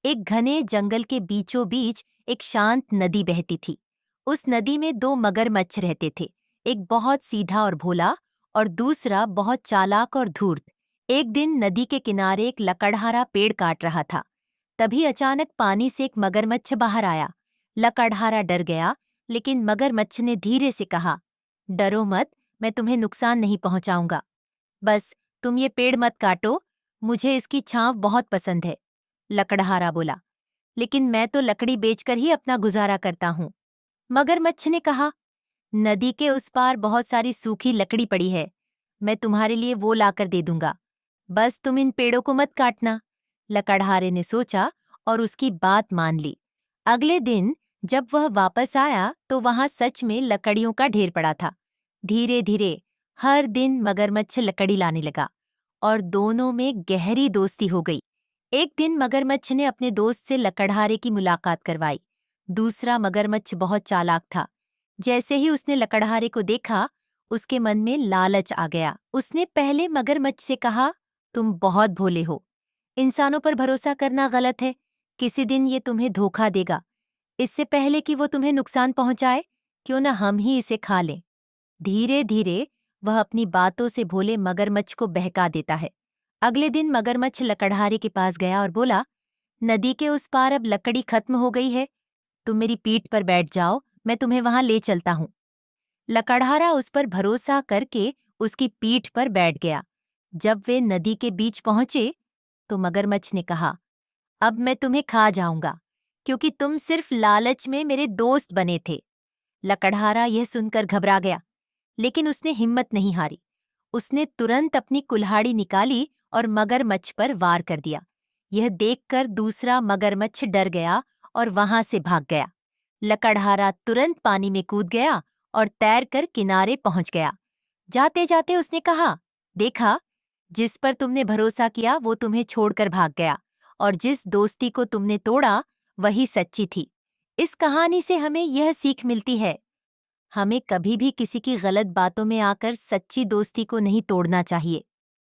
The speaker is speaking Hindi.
एक घने जंगल के बीचों बीच एक शांत नदी बहती थी। उस नदी में दो मगरमच्छ रहते थे। एक बहुत सीधा और भोला और दूसरा बहुत चालाक और धूर्त। एक दिन नदी के किनारे एक लकड़हारा पेड़ काट रहा था। तभी अचानक पानी से एक मगरमच्छ बाहर आया। लकड़हारा डर गया, लेकिन मगरमच्छ ने धीरे से कहा, डरो मत, मैं तुम्हें नुकसान नहीं पहुंचाऊंगा। बस तुम ये पेड़ मत काटो, मुझे इसकी छांव बहुत पसंद है। लकड़हारा बोला, लेकिन मैं तो लकड़ी बेचकर ही अपना गुजारा करता हूँ। मगरमच्छ ने कहा, नदी के उस पार बहुत सारी सूखी लकड़ी पड़ी है, मैं तुम्हारे लिए वो लाकर दे दूंगा। बस तुम इन पेड़ों को मत काटना। लकड़हारे ने सोचा और उसकी बात मान ली। अगले दिन जब वह वापस आया तो वहां सच में लकड़ियों का ढेर पड़ा था। धीरे धीरे हर दिन मगरमच्छ लकड़ी लाने लगा और दोनों में गहरी दोस्ती हो गई। एक दिन मगरमच्छ ने अपने दोस्त से लकड़हारे की मुलाकात करवाई। दूसरा मगरमच्छ बहुत चालाक था। जैसे ही उसने लकड़हारे को देखा, उसके मन में लालच आ गया। उसने पहले मगरमच्छ से कहा, तुम बहुत भोले हो, इंसानों पर भरोसा करना गलत है, किसी दिन ये तुम्हें धोखा देगा। इससे पहले कि वो तुम्हें नुकसान पहुंचाए, क्यों न हम ही इसे खा लें। धीरे धीरे वह अपनी बातों से भोले मगरमच्छ को बहका देता है। अगले दिन मगरमच्छ लकड़हारे के पास गया और बोला, नदी के उस पार अब लकड़ी खत्म हो गई है, तुम मेरी पीठ पर बैठ जाओ, मैं तुम्हें वहां ले चलता हूँ। लकड़हारा उस पर भरोसा करके उसकी पीठ पर बैठ गया। जब वे नदी के बीच पहुंचे तो मगरमच्छ ने कहा, अब मैं तुम्हें खा जाऊंगा, क्योंकि तुम सिर्फ लालच में मेरे दोस्त बने थे। लकड़हारा यह सुनकर घबरा गया, लेकिन उसने हिम्मत नहीं हारी। उसने तुरंत अपनी कुल्हाड़ी निकाली और मगरमच्छ पर वार कर दिया। यह देखकर दूसरा मगरमच्छ डर गया और वहां से भाग गया। लकड़हारा तुरंत पानी में कूद गया और तैरकर किनारे पहुंच गया। जाते जाते उसने कहा, देखा, जिस पर तुमने भरोसा किया वो तुम्हें छोड़कर भाग गया, और जिस दोस्ती को तुमने तोड़ा वही सच्ची थी। इस कहानी से हमें यह सीख मिलती है, हमें कभी भी किसी की गलत बातों में आकर सच्ची दोस्ती को नहीं तोड़ना चाहिए।